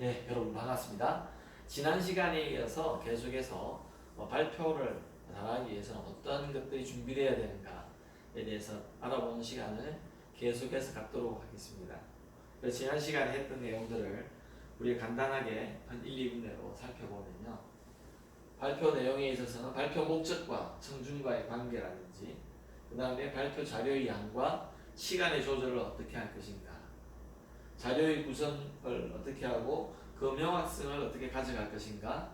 예, 여러분 반갑습니다. 지난 시간에 이어서 계속해서 발표를 잘하기 위해서는 어떤 것들이 준비되어야 되는가에 대해서 알아보는 시간을 계속해서 갖도록 하겠습니다. 그래서 지난 시간에 했던 내용들을 우리가 간단하게 한 1, 2분 내로 살펴보면요. 발표 내용에 있어서는 발표 목적과 청중과의 관계라든지 그 다음에 발표 자료의 양과 시간의 조절을 어떻게 할 것인가, 자료의 구성을 어떻게 하고 그 명확성을 어떻게 가져갈 것인가,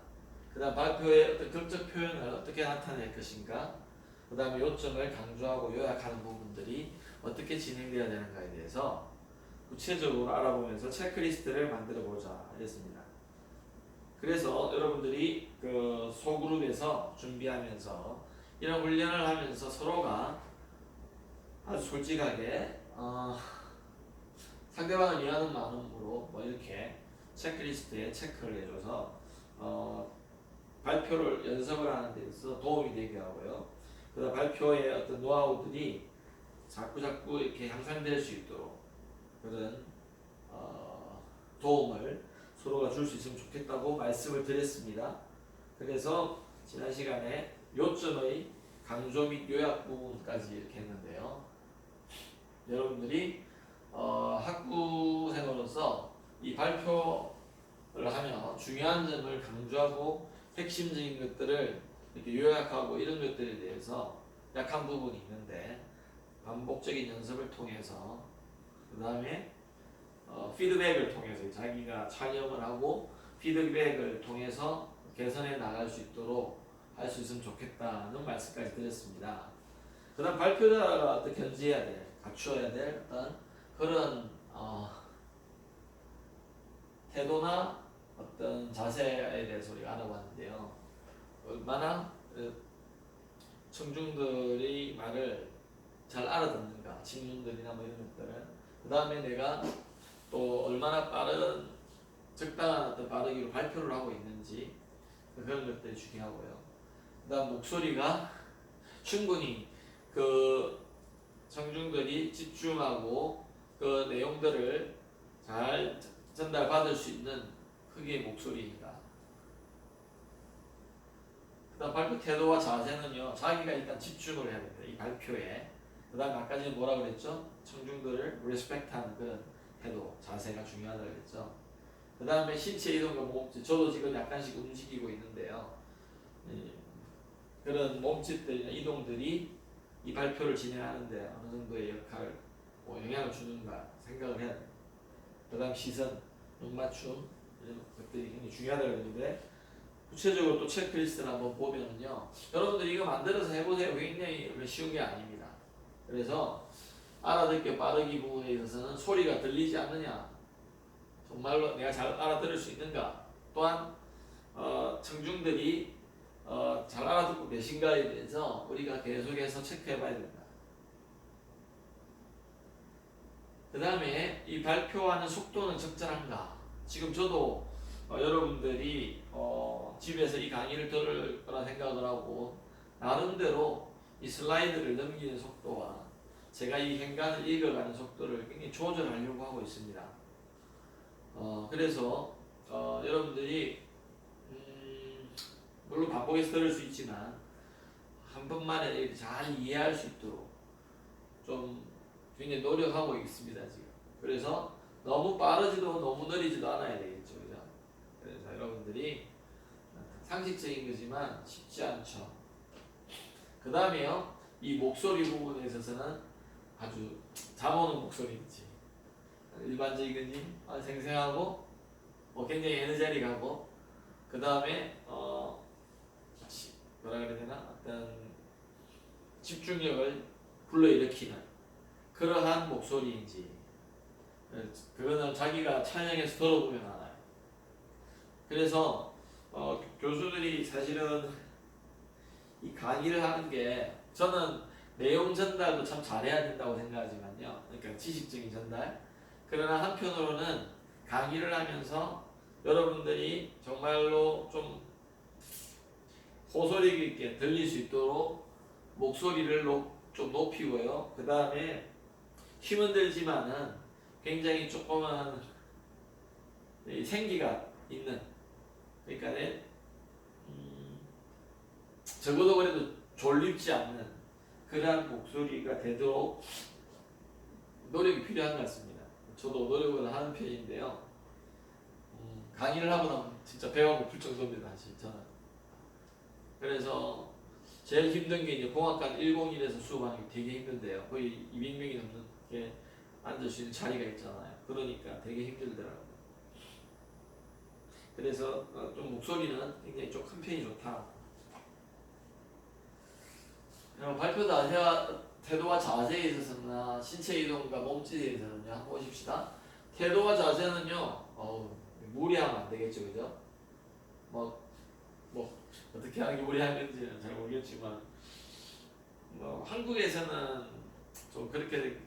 그 다음 발표의 어떤 극적 표현을 어떻게 나타낼 것인가, 그 다음에 요점을 강조하고 요약하는 부분들이 어떻게 진행되어야 되는가에 대해서 구체적으로 알아보면서 체크리스트를 만들어 보자 했습니다. 그래서 여러분들이 그 소그룹에서 준비하면서 이런 훈련을 하면서 서로가 아주 솔직하게 상대방을 위하는 마음으로 이렇게 체크리스트에 체크를 해줘서 발표를 연습을 하는 데 있어서 도움이 되게 하고요. 그다음 발표의 어떤 노하우들이 자꾸 이렇게 향상될 수 있도록 그런 도움을 서로가 줄 수 있으면 좋겠다고 말씀을 드렸습니다. 그래서 지난 시간에 요점의 강조 및 요약 부분까지 이렇게 했는데요. 여러분들이 학부생으로서 이 발표를 하며 중요한 점을 강조하고 핵심적인 것들을 이렇게 요약하고 이런 것들에 대해서 약한 부분이 있는데 반복적인 연습을 통해서 그 다음에 피드백을 통해서 자기가 촬영을 하고 피드백을 통해서 개선해 나갈 수 있도록 할 수 있으면 좋겠다는 말씀까지 드렸습니다. 그 다음 발표자가 어떻게 견지해야 돼, 갖추어야 될 어떤 그런 태도나 어떤 자세에 대해서 우리가 알아봤는데요. 얼마나 청중들이 말을 잘 알아듣는가, 질문들이나 이런 것들은, 그 다음에 내가 또 얼마나 빠른 적당한 어떤 빠르기로 발표를 하고 있는지 그런 것들이 중요하고요. 그 다음 목소리가 충분히 그 청중들이 집중하고 그 내용들을 잘 전달받을 수 있는 크기의 목소리입니다. 그 다음 발표 태도와 자세는요, 자기가 일단 집중을 해야 됩니다. 이 발표에. 그 다음 아까 전에 뭐라 그랬죠? 청중들을 리스펙트하는 그런 태도, 자세가 중요하다고 그랬죠. 그 다음에 신체 이동과 몸짓. 저도 지금 약간씩 움직이고 있는데요. 그런 몸짓들이나 이동들이 이 발표를 진행하는데 어느 정도의 역할, 영향을 주는가 생각을 해야 됩니다. 그 다음 시선, 눈 맞춤 이런 것들이 굉장히 중요하다고 했는데 구체적으로 또 체크리스트를 한번 보면요, 여러분들 이거 만들어서 해보세요. 굉장히 쉬운 게 아닙니다. 그래서 알아듣기 빠르기 부분에 있어서는 소리가 들리지 않느냐, 정말로 내가 잘 알아들을 수 있는가, 또한 청중들이 잘 알아듣고 계신가에 대해서 우리가 계속해서 체크해 봐야 된다. 그 다음에 이 발표하는 속도는 적절한가. 지금 저도 여러분들이 집에서 이 강의를 들을 거라 생각을 하고 나름대로 이 슬라이드를 넘기는 속도와 제가 이 행간을 읽어가는 속도를 굉장히 조절하려고 하고 있습니다. 그래서 여러분들이 물론 반복해서 들을 수 있지만 한 번만에 잘 이해할 수 있도록 좀 굉장히 노력하고 있습니다 지금. 그래서 너무 빠르지도 너무 느리지도 않아야 되겠죠, 그죠? 그래서 여러분들이 상식적인 거지만 쉽지 않죠. 그 다음에요, 이 목소리 부분에 있어서는 아주 잠 오는 목소리인지 일반적인 건지 생생하고 굉장히 에너제틱하고, 그 다음에 뭐라 그래야 되나, 어떤 집중력을 불러일으키는 그러한 목소리인지, 그거는 자기가 촬영해서 들어보면 알아요. 그래서 교수들이 사실은 이 강의를 하는 게, 저는 내용 전달도 참 잘해야 된다고 생각하지만요, 그러니까 지식적인 전달, 그러나 한편으로는 강의를 하면서 여러분들이 정말로 좀 호소력 있게 들릴 수 있도록 목소리를 좀 높이고요. 그 다음에 힘은 들지만은 굉장히 조그만 이 생기가 있는, 그러니까 적어도 그래도 졸립지 않는 그러한 목소리가 되도록 노력이 필요한 것 같습니다. 저도 노력을 하는 편인데요. 강의를 하고 나면 진짜 배가 고플 정도입니다. 사실 저는. 그래서 제일 힘든 게 이제 공학관 101에서 수업하는 게 되게 힘든데요. 거의 200명이 넘는 게 앉을 수 있는 자리가 있잖아요. 그러니까 되게 힘들더라고요. 그래서 좀 목소리는 굉장히 좀 큰 편이 좋다. 발표도 태도와 자세에 있어서나 신체 이동과 몸짓에 있어서는요. 한번 보십시다. 태도와 자세는요. 무리하면 안 되겠죠, 그죠? 뭐 어떻게 하는 게 무리한 건지는 잘 모르겠지만, 한국에서는 좀 그렇게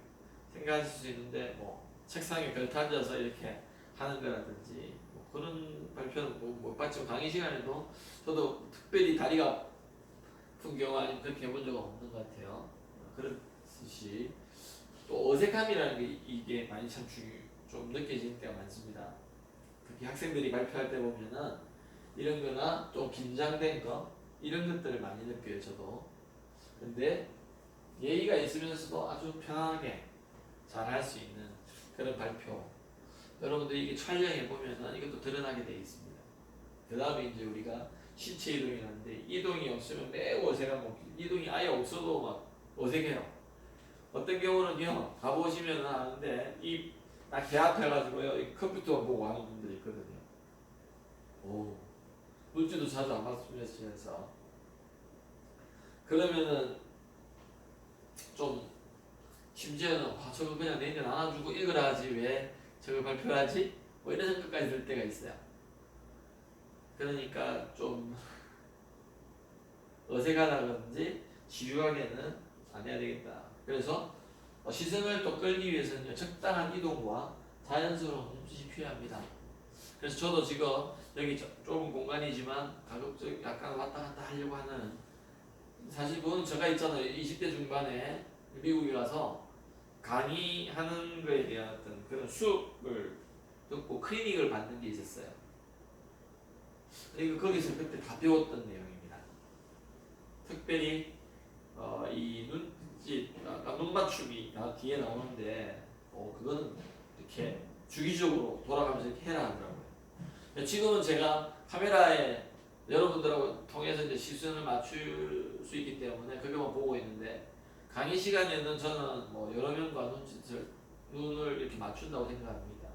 생각하실 수 있는데, 책상에 걸터 앉아서 이렇게 하는 거라든지, 그런 발표는 못 봤지만, 강의 시간에도 저도 특별히 다리가 아픈 경우 아니면 그렇게 해본 적은 없는 것 같아요. 그렇듯이, 또 어색함이라는 게 이게 많이 좀 느껴지는 때가 많습니다. 특히 학생들이 발표할 때 보면은 이런 거나 좀 긴장된 거 이런 것들을 많이 느껴요. 저도. 근데 예의가 있으면서도 아주 편안하게 잘 할 수 있는 그런 발표, 여러분들 이게 촬영해 보면은 이것도 드러나게 되어 있습니다. 그 다음에 이제 우리가 신체 이동이라는데, 이동이 없으면 매우 어색한 거, 이동이 아예 없어도 막 어색해요. 어떤 경우는요, 가보시면 아는데 딱 배 앞에 가지고요 이 컴퓨터 보고 하는 분들이 있거든요. 물질도 자주 안 맞으면서 그러면은 좀 심지어는 저거 그냥 내년 안아주고 읽으라 하지 왜 저걸 발표하지? 이런 생각까지 들 때가 있어요. 그러니까 좀 어색하다든지 지루하게는 안 해야 되겠다. 그래서 시선을 또 끌기 위해서는 적당한 이동과 자연스러운 몸짓이 필요합니다. 그래서 저도 지금 여기 좁은 공간이지만 가급적 약간 왔다 갔다 하려고 하는, 사실 그건 제가 있잖아요. 20대 중반에 미국에 가서 강의하는 거에 대한 어떤 그런 수업을 듣고 클리닉을 받는 게 있었어요. 그리고 거기서 그때 다 배웠던 내용입니다. 특별히 이 눈짓, 눈 맞춤이 뒤에 나오는데 그거는 이렇게 주기적으로 돌아가면서 이렇게 해라 하더라고요. 지금은 제가 카메라에 여러분들하고 통해서 이제 시선을 맞출 수 있기 때문에 그것만 보고 있는데, 강의 시간에는 저는 여러 명과 눈을 이렇게 맞춘다고 생각합니다.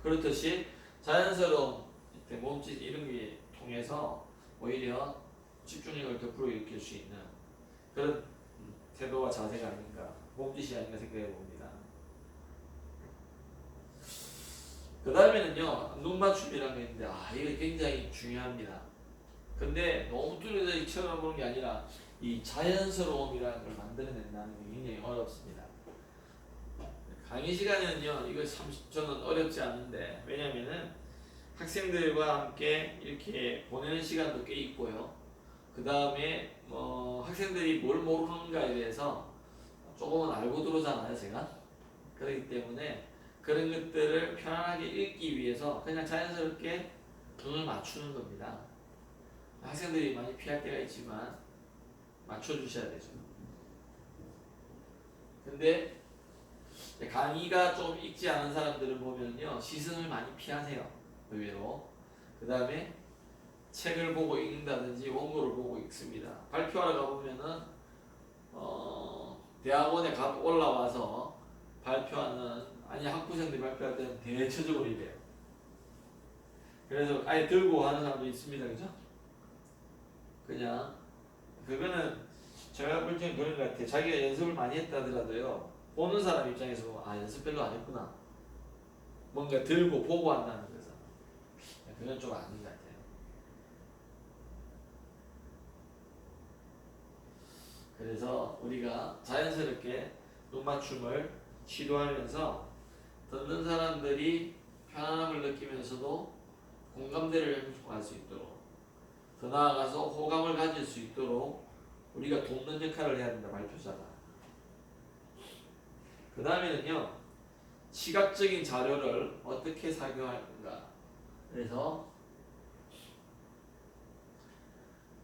그렇듯이 자연스러운 몸짓 이런 게 통해서 오히려 집중력을 더 불어일으킬 수 있는 그런 태도와 자세가 아닌가, 몸짓이 아닌가 생각해 봅니다. 그 다음에는요, 눈 맞춤이라는 게 있는데, 이게 굉장히 중요합니다. 근데 너무 뚜렷하게 쳐다보는 게 아니라 이 자연스러움이라는 걸 만들어낸다는 게 굉장히 어렵습니다. 강의 시간에는요, 이거 참 저는 어렵지 않은데, 왜냐면은 학생들과 함께 이렇게 보내는 시간도 꽤 있고요. 그 다음에 학생들이 뭘 모르는가에 대해서 조금은 알고 들어오잖아요, 제가. 그렇기 때문에 그런 것들을 편안하게 읽기 위해서 그냥 자연스럽게 눈을 맞추는 겁니다. 학생들이 많이 피할 때가 있지만 맞춰주셔야 되죠. 근데 강의가 좀 읽지 않은 사람들을 보면요, 시선을 많이 피하세요. 의외로. 그 다음에 책을 보고 읽는다든지 원고를 보고 읽습니다. 발표하러 가보면은 대학원에 올라와서 발표하는, 아니 학부생들이 발표할 때는 대체적으로 이래요. 그래서 아예 들고 하는 사람도 있습니다. 그죠? 그냥 그거는 제가 볼 때는 그런 것 같아요. 자기가 연습을 많이 했다 하더라도요, 보는 사람 입장에서 연습 별로 안 했구나, 뭔가 들고 보고 한다는 거죠. 그건 좀 아닌 것 같아요. 그래서 우리가 자연스럽게 눈맞춤을 시도하면서 듣는 사람들이 편안함을 느끼면서도 공감대를 형성할 수 있도록, 더 나아가서 호감을 가질 수 있도록 우리가 돕는 역할을 해야 된다, 발표자가. 그 다음에는요, 시각적인 자료를 어떻게 사용하는가. 그래서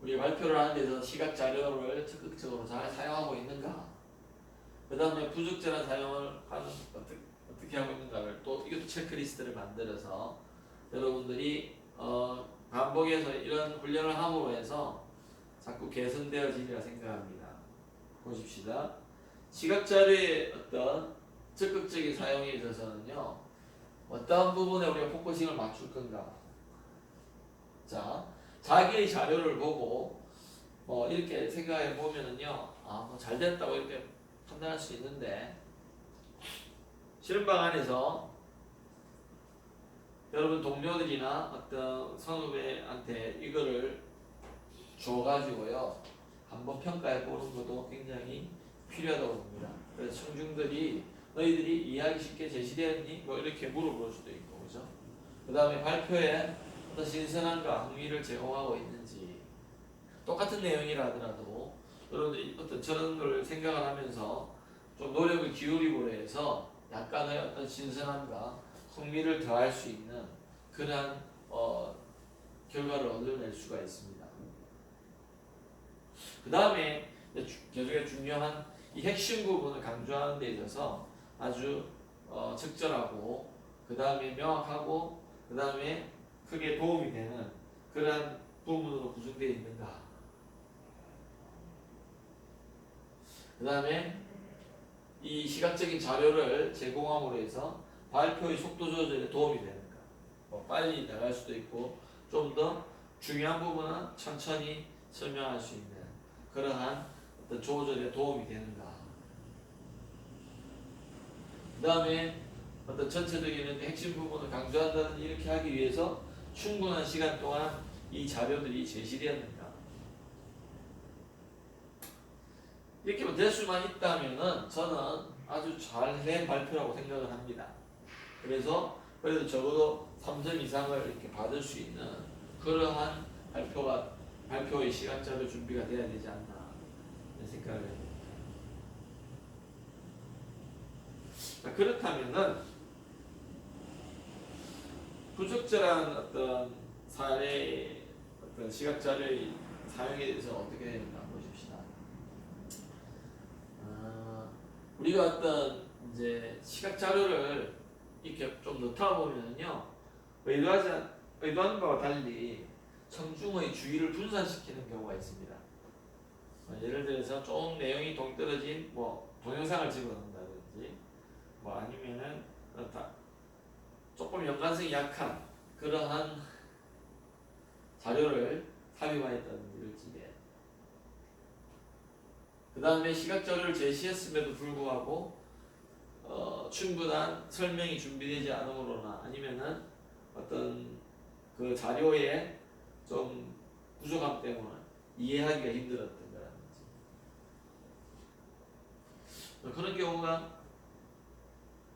우리 발표를 하는 데서 시각 자료를 적극적으로 잘 사용하고 있는가? 그 다음에 부적절한 사용을 하는 어떻게 하고 있는가를 또 이것도 체크리스트를 만들어서 여러분들이 반복해서 이런 훈련을 함으로 해서 자꾸 개선되어지리라 생각합니다. 보십시다. 시각 자료의 어떤 적극적인 사용에 있어서는요, 어떤 부분에 우리가 포커싱을 맞출 건가? 자, 자기의 자료를 보고 이렇게 생각해 보면은요, 잘 됐다고 이렇게 판단할 수 있는데, 실험방 안에서 여러분 동료들이나 어떤 선후배한테 이거를 줘가지고요, 한번 평가해 보는 것도 굉장히 필요하다고 봅니다. 그래서 청중들이 너희들이 이해하기 쉽게 제시되었니? 뭐 이렇게 물어볼 수도 있고, 그죠? 그 다음에 발표에 어떤 신선함과 흥미를 제공하고 있는지, 똑같은 내용이라 하더라도 여러분들이 어떤 저런 걸 생각을 하면서 좀 노력을 기울이고 해서 약간의 어떤 신선함과 흥미를 더할 수 있는 그러한 결과를 얻어낼 수가 있습니다. 그 다음에 계속해 중요한 이 핵심 부분을 강조하는 데 있어서 아주 적절하고 그 다음에 명확하고 그 다음에 크게 도움이 되는 그러한 부분으로 구성되어 있는가. 그 다음에 이 시각적인 자료를 제공함으로 해서 발표의 속도 조절에 도움이 되는가. 빨리 나갈 수도 있고 좀 더 중요한 부분은 천천히 설명할 수 있는 그러한 어떤 조절에 도움이 되는가. 그 다음에 어떤 전체적인 핵심 부분을 강조한다는 이렇게 하기 위해서 충분한 시간 동안 이 자료들이 제시되었는가. 이렇게만 될 수만 있다면은 저는 아주 잘된 발표라고 생각을 합니다. 그래서 그래도 적어도 3점 이상을 이렇게 받을 수 있는 그러한 발표의 시간자료 준비가 돼야 되지 않나 생각을 해요. 그렇다면은 부적절한 어떤 사례의 어떤 시각자료의 사용에 대해서 어떻게 되는가 보십시다. 우리가 어떤 이제 시각자료를 이렇게 좀 넣다 보면요, 의도하는 바와 달리 청중의 주의를 분산시키는 경우가 있습니다. 예를 들어서 좀 내용이 동떨어진 동영상을 집어넣는다든지 아니면은 조금 연관성이 약한 그러한 자료를 삽입하였다든지 이럴지에 그 다음에 시각자료를 제시했음에도 불구하고 충분한 설명이 준비되지 않음으로나 아니면은 어떤 그 자료의 좀 부족함 때문에 이해하기가 힘들었던 거라든지 그런 경우가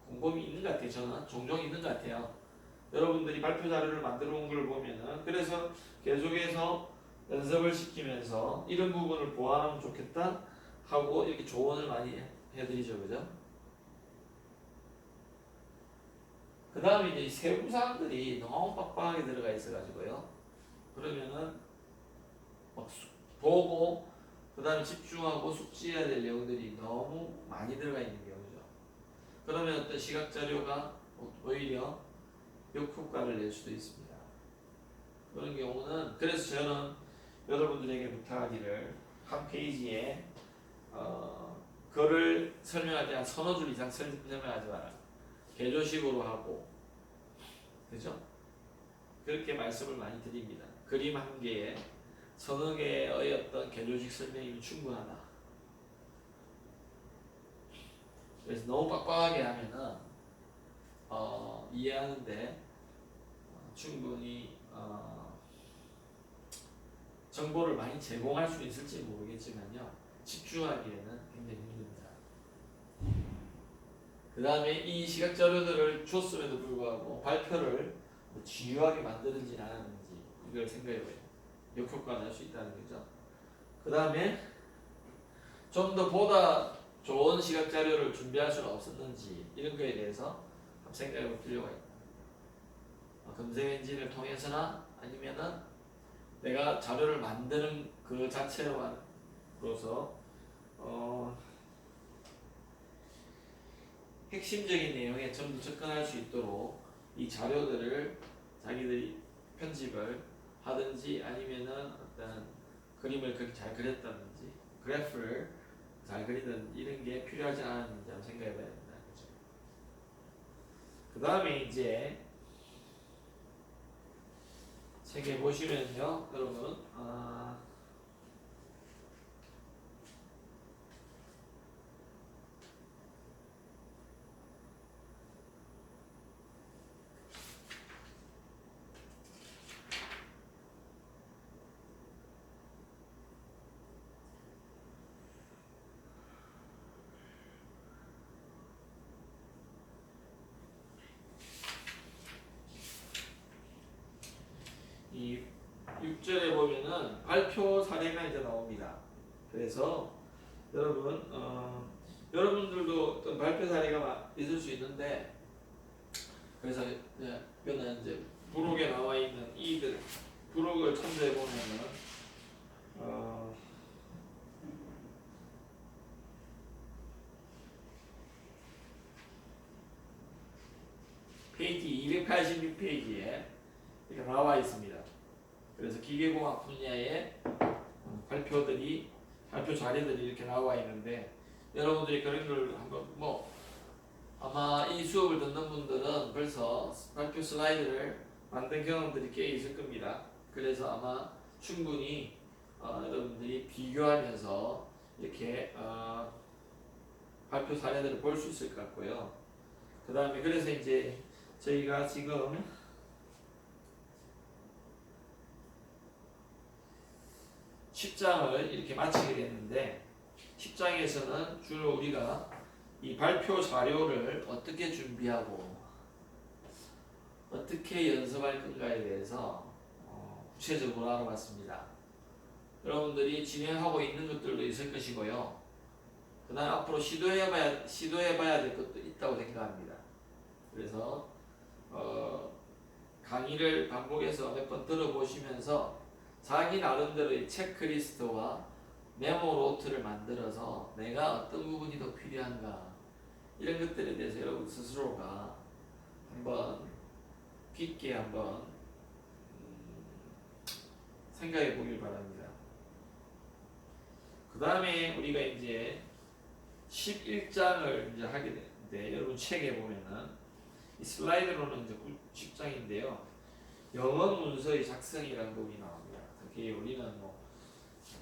곰곰이 있는 것 같아요. 저는 종종 있는 것 같아요. 여러분들이 발표 자료를 만들어 온 걸 보면은 그래서 계속해서 연습을 시키면서 이런 부분을 보완하면 좋겠다 하고 이렇게 조언을 많이 해드리죠, 그죠? 그 다음에 이제 세부 사항들이 너무 빡빡하게 들어가 있어가지고요. 그러면은 막 보고 그 다음에 집중하고 숙지해야 될 내용들이 너무 많이 들어가 있는 경우죠. 그러면 어떤 시각 자료가 오히려 역효과를 낼 수도 있습니다. 그런 경우는 그래서 저는 여러분들에게 부탁하기를 한 페이지에 글을 설명할 때 한 서너 줄 이상 설명하지 마라. 개조식으로 하고, 그죠? 그렇게 말씀을 많이 드립니다. 그림 한 개에 서너 개의 어떤 개조식 설명이면 충분하다. 그래서 너무 빡빡하게 하면은 이해하는데 충분히 정보를 많이 제공할 수 있을지 모르겠지만요, 집중하기에는 굉장히 힘듭니다. 그 다음에 이 시각 자료들을 줬음에도 불구하고 발표를 지루하게 만드는지 안 하는지 이걸 생각해봐요. 역효과가 날 수 있다는 거죠. 그 다음에 좀 더 보다 좋은 시각 자료를 준비할 수는 없었는지 이런 거에 대해서 한번 생각해 볼 필요가 있다. 검색 엔진을 통해서나 아니면은 내가 자료를 만드는 그 자체로서 핵심적인 내용에 전부 접근할 수 있도록 이 자료들을 자기들이 편집을 하든지 아니면은 어떤 그림을 그렇게 잘 그렸다든지 그래프를 잘 그리든 이런 게 필요하지 않았는지 한번 생각해 봐야 된다. 그 다음에 이제 책에 보시면요, 여러분, 이 6절에 보면은 발표 사례가 이제 나옵니다. 그래서 여러분, 여러분들도 어떤 발표 사례가 있을 수 있는데, 그래서 이거는 이제 부록에 나와 있는 이들 부록을 참조해 보면은 페이지 286페이지에 이렇게 나와 있습니다. 그래서 기계공학 분야의 발표 자료들이 이렇게 나와 있는데 여러분들이 그런 걸 한번 아마 이 수업을 듣는 분들은 벌써 발표 슬라이드를 만든 경험들이 꽤 있을 겁니다. 그래서 아마 충분히 여러분들이 비교하면서 이렇게 발표 사례들을 볼 수 있을 것 같고요. 그 다음에 그래서 이제 저희가 지금 10장을 이렇게 마치게 됐는데 10장에서는 주로 우리가 이 발표 자료를 어떻게 준비하고 어떻게 연습할 건가에 대해서 구체적으로 알아봤습니다. 여러분들이 진행하고 있는 것들도 있을 것이고요. 그 다음 앞으로 시도해봐야 될 것도 있다고 생각합니다. 그래서 강의를 반복해서 몇 번 들어보시면서 자기 나름대로의 체크리스트와 메모 노트를 만들어서 내가 어떤 부분이 더 필요한가 이런 것들에 대해서 여러분 스스로가 한번 깊게 한번 생각해 보길 바랍니다. 그 다음에 우리가 이제 11장을 이제 하게 되는데 여러분 책에 보면은 이 슬라이드로는 이제 10장인데요. 영어 문서의 작성이라는 부분이 나옵니다. 특히 우리는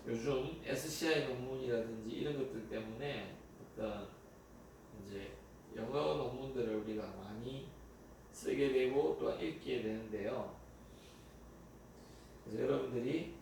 요즘 SCI 논문이라든지 이런 것들 때문에 어떤 이제 영어 논문들을 우리가 많이 쓰게 되고 또 읽게 되는데요. 그래서 여러분들이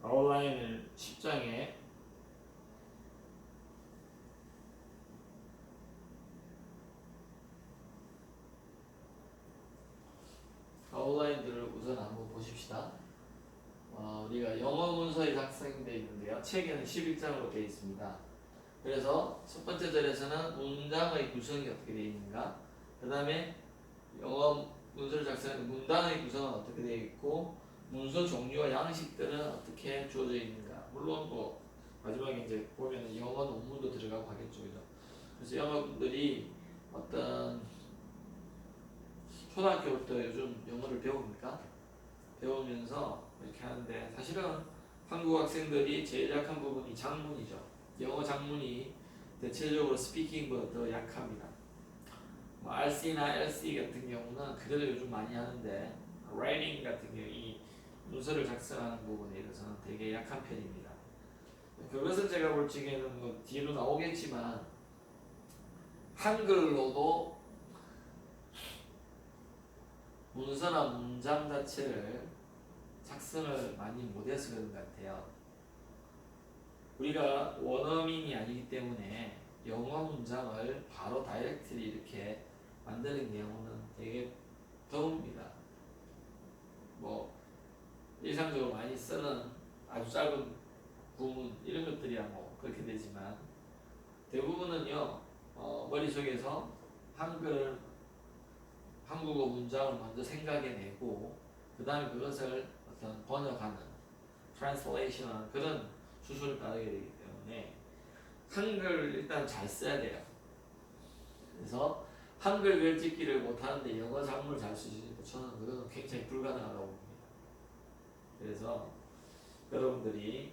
아웃라인을 10장에 아웃라인들을 우선 한번 보십시다. 우리가 영어 문서의 작성되어 있는데요. 책에는 11장으로 되어 있습니다. 그래서 첫 번째 절에서는 문장의 구성이 어떻게 되어 있는가, 그 다음에 영어 문서를 작성하는 문단의 구성은 어떻게 되어 있고 문서 종류와 양식들은 어떻게 주어져 있는가. 물론 마지막에 이제 보면 영어 논문도 들어가고 하겠죠. 그래서 영어분들이 어떤 초등학교부터 요즘 영어를 배웁니까? 배우면서 이렇게 하는데 사실은 한국 학생들이 제일 약한 부분이 장문이죠. 영어 장문이 대체적으로 스피킹보다 더 약합니다. RC나 LC 같은 경우는 그래도 요즘 많이 하는데 writing 같은 경우 이 문서를 작성하는 부분에 있어서는 되게 약한 편입니다. 그것은 제가 볼 적에는 뒤로 나오겠지만 한글로도 문서나 문장 자체를 작성을 많이 못해서 그런 것 같아요. 우리가 원어민이 아니기 때문에 영어 문장을 바로 다이렉트리 이렇게 만드는 경우는 되게 드뭅니다. 뭐 일상적으로 많이 쓰는 아주 짧은 구문 이런 것들이야 뭐 그렇게 되지만 대부분은요 머릿속에서 한국어 문장을 먼저 생각해내고 그 다음에 그것을 어떤 번역하는 translation하는 그런 수술을 따르게 되기 때문에 한글 일단 잘 써야 돼요. 그래서 한글 글짓기를 못하는데 영어 작문을 잘 쓰시니까 저는 그거는 굉장히 불가능하다고 봅니다. 그래서 여러분들이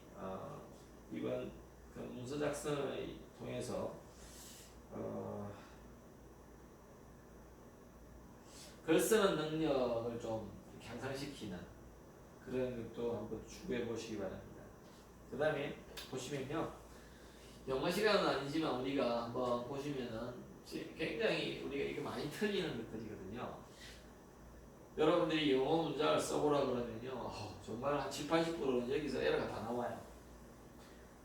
이번 그 문서 작성을 통해서 글 쓰는 능력을 좀 향상시키는 그런 것도 한번 추구해 보시기 바랍니다. 그 다음에 보시면요. 영어 시간은 아니지만 우리가 한번 보시면은 굉장히 우리가 이게 많이 틀리는 것들이거든요. 여러분들이 영어 문장을 써보라 그러면요. 정말 한 70~80%는 여기서 에러가 다 나와요.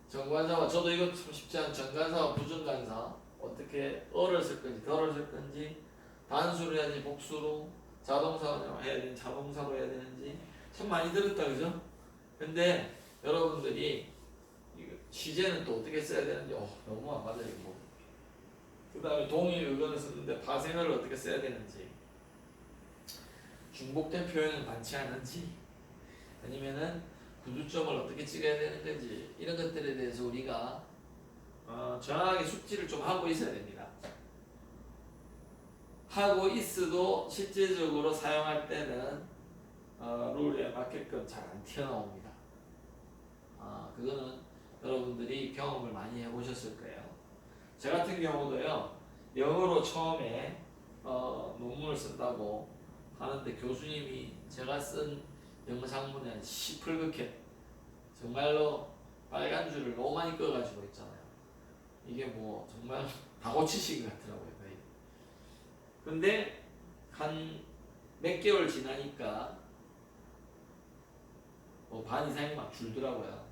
정관사와 저도 이거 참 쉽지 않은 정관사와 부정관사 어떻게 어를 쓸 건지 덜을 쓸 건지 단수로 해야 되는지 복수로 자동사로 해야 되는지 자동사로 해야 되는지 참 많이 들었다 그죠? 근데 여러분들이 시제는 또 어떻게 써야 되는지 너무 안 맞아요 이거. 그 다음에 동일 의견을 쓰는데 파생어를 어떻게 써야 되는지 중복된 표현은 많지 않은지 아니면은 구두점을 어떻게 찍어야 되는 건지 이런 것들에 대해서 우리가 정확하게 숙지를 좀 하고 있어야 됩니다. 하고 있어도 실제적으로 사용할 때는 룰에 맞게끔 잘 안 튀어나옵니다. 그거는 여러분들이 경험을 많이 해보셨을 거예요. 저 같은 경우도요 영어로 처음에 논문을 쓴다고 하는데 교수님이 제가 쓴 영어 장문에 시뻘겋게 정말로 빨간 줄을 너무 많이 꺼가지고 있잖아요. 이게 뭐 정말 다 고치신 것 같더라고요 거의. 근데 한 몇 개월 지나니까 반 이상이 막 줄더라고요.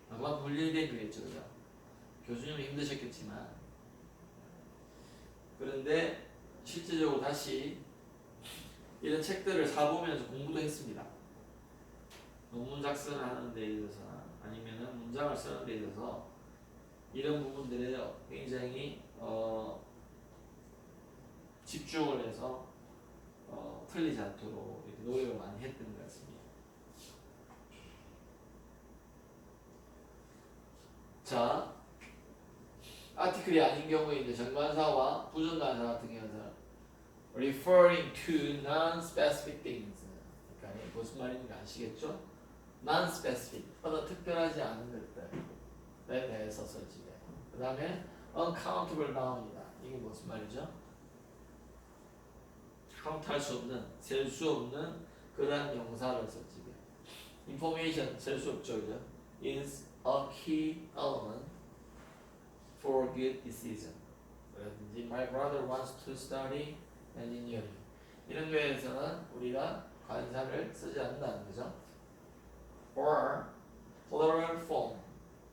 그만 분리된 거겠죠 그죠? 교수님은 힘드셨겠지만 그런데 실제적으로 다시 이런 책들을 사보면서 공부도 했습니다. 논문 작성을 하는 데 있어서나 아니면은 문장을 쓰는 데 있어서 이런 부분들에 굉장히 집중을 해서 틀리지 않도록 이렇게 노력을 많이 했던 것 같습니다. 자, 아티클이 아닌 경우에 이제 정관사와 부정관사 같은 경우는 referring to non-specific things. 그러니까 무슨 말인지 아시겠죠? non-specific, 어떤 특별하지 않은 것들에 대해서 써지게. 그 다음에 uncountable noun입니다. 이게 무슨 말이죠? 카운트할 수 없는, 셀 수 없는 그러한 용사를 써지게. information 셀 수 없죠, 그죠? is a key element for good decision. 그라든지 my brother wants to study engineering. 이런 거에서는 우리가 관사를 쓰지 않는다는 거죠. or plural form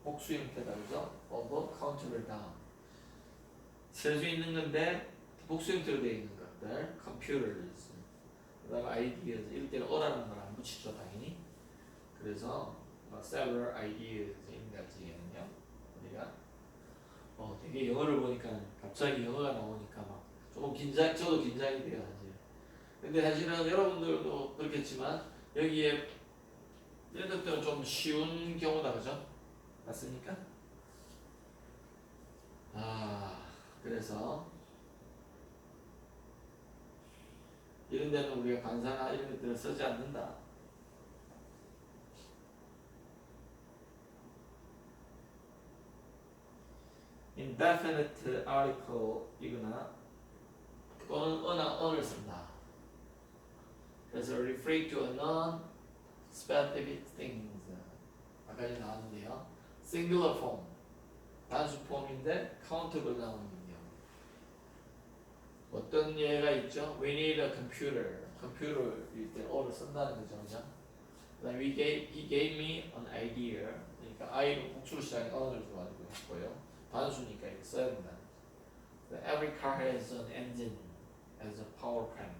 복수 형태다 그죠? of countable noun 셀 수 있는 건데 복수 형태로 되어 있는 것들 computers 그 다음에 ideas 이럴 때는 어라는 걸 안 붙이죠 당연히. 그래서 several ideas인 같은요 우리가 되게 영어를 보니까 갑자기 영어가 나오니까 막 조금 저도 긴장이 돼요 사실. 근데 사실은 여러분들도 그렇겠지만 여기에 이런 것들은 좀 쉬운 경우다 그죠? 맞습니까? 그래서 이런 데는 우리가 관사나 이런 것들을 쓰지 않는다. indefinite article 이거나 또는 on을 쓴다. 그래서 refer to a non-specific things 아까 전에 나왔는데요. singular form 단수 폼인데 countable noun이요. 어떤 예가 있죠? We need a computer. computer일 때 어를 쓴다는 거죠, 그죠? 그다음 he gave me an idea. 그러니까 I로 복수로 시작한 언어를 가지고 있고요. 단수니까 이거 써야 된다. Every car has an engine as a power plant.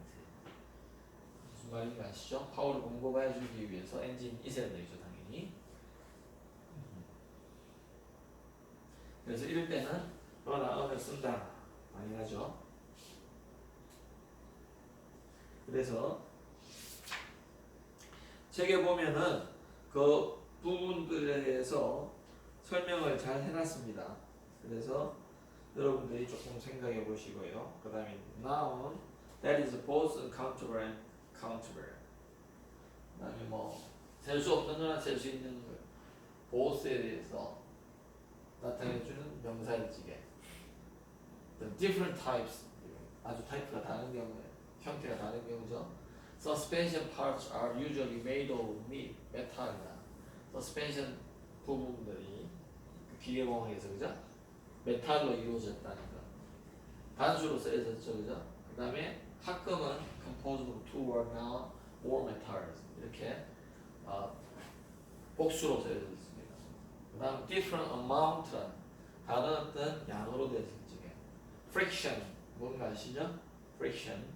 무슨 말인지 아시죠? 파워를 공급해주기 위해서 엔진이 있어야 되죠, 당연히. 그래서 이럴 때는 너나 언을 쓴다 많이 하죠. 그래서 책에 보면은 그 부분들에 대해서 설명을 잘 해놨습니다. 그래서 여러분들이 조금 생각해 보시고요. 그 다음에 noun that is both uncountable and countable. 그 다음에 뭐 셀 수 없는 거나 셀 수 있는 거 both에 대해서 나타내주는 명사일지게. The different types 아주 타입가 다른 경우에 형태가 다른 경우죠. Suspension parts are usually made of metal이다. Suspension 부분들이 그 기계공학에서 그죠? 메탈로 이루어졌다는 거. 단수로 쓰여졌죠, 그죠? 그 다음에 합금은 composed of two or now more metals 이렇게 복수로 쓰여졌습니다. 그 다음 different amount는 다른 어떤 양으로 되어진 쪽에 friction 뭔가 아시죠? friction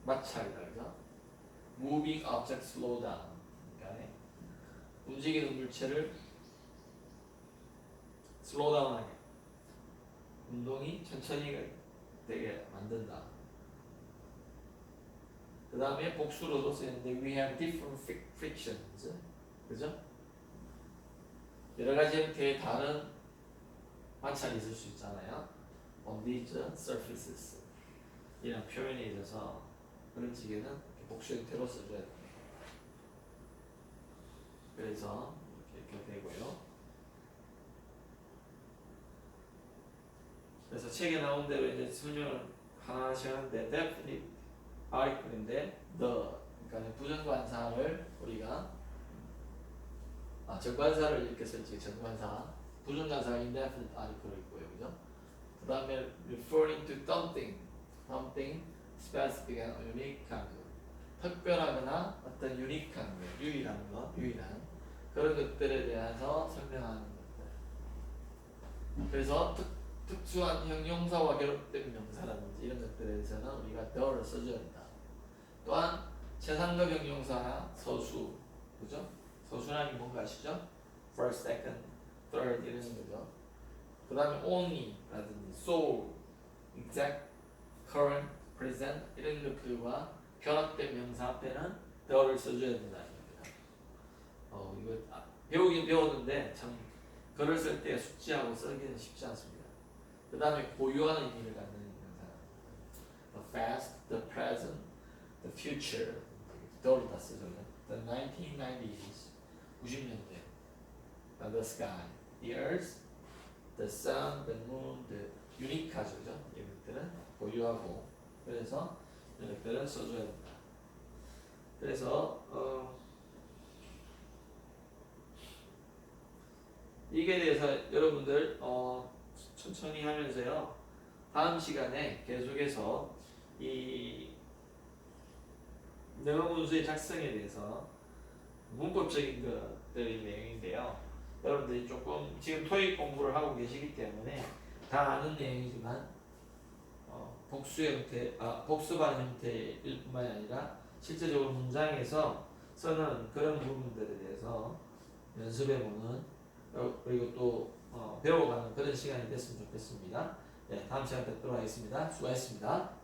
마찰이다, 그죠? moving object slow down 그러니까 움직이는 물체를 slow down하게 운동이 천천히 되게 만든다. 그 다음에 복수로도 쓰였는데 we have different frictions 그죠? 여러 가지 형태의 다른 마찰이 있을 수 있잖아요. on these surfaces 이런 표현에 있어서 그런 식에는 복수 형태로 써줘야 됩니다. 그래서 이렇게 되고요. 그래서 책에 나온 대로 이제 설명을 하나씩 하는데 definite article인데 the 그러니까 부정관사를 우리가 정관사를 이렇게 쓸지 정관사 부정관사가 indefinite article로 있고요, 그죠? 그 다음에 referring to something specific and unique한 것 특별하거나 어떤 유니크한 것 유일한 그런 것들에 대해서 설명하는 것들. 그래서 특수한 형용사와 결합된 명사라든지 이런 것들에 대해서는 우리가 the를 써줘야 한다. 또한 최상급 형용사나 서수, 그죠? 서수라는 게 뭔가 아시죠? first, second, third 이런 거죠. 그 다음에 only라든지 so, exact, current, present 이런 것들과 결합된 명사 앞에는 the를 써줘야 된다는 겁니다. 이거 배우긴 배웠는데 참 글을 쓸 때 숙지하고 쓰기는 쉽지 않습니다. 그 다음에 고유하는 의미를 갖는 명사 the past, the present, the future the를 다 쓰죠. The 1990s 90년대 the sky, the earth, the sun, the moon, the 유니크하죠, 그죠? 이것들은 고유하고 그래서 이것들은 써줘야 된다. 그래서 이게 대해서 여러분들 천천히 하면서요. 다음 시간에 계속해서 이 영어문서의 작성에 대해서 문법적인 것들의 내용인데요. 여러분들이 조금 지금 토익 공부를 하고 계시기 때문에 다 아는 내용이지만 복수 형태, 복수반 형태일 뿐만이 아니라 실제적으로 문장에서 쓰는 그런 부분들에 대해서 연습해보는 그리고 또 배워가는 그런 시간이 됐으면 좋겠습니다. 네, 다음 시간에 뵙도록 하겠습니다. 수고하셨습니다.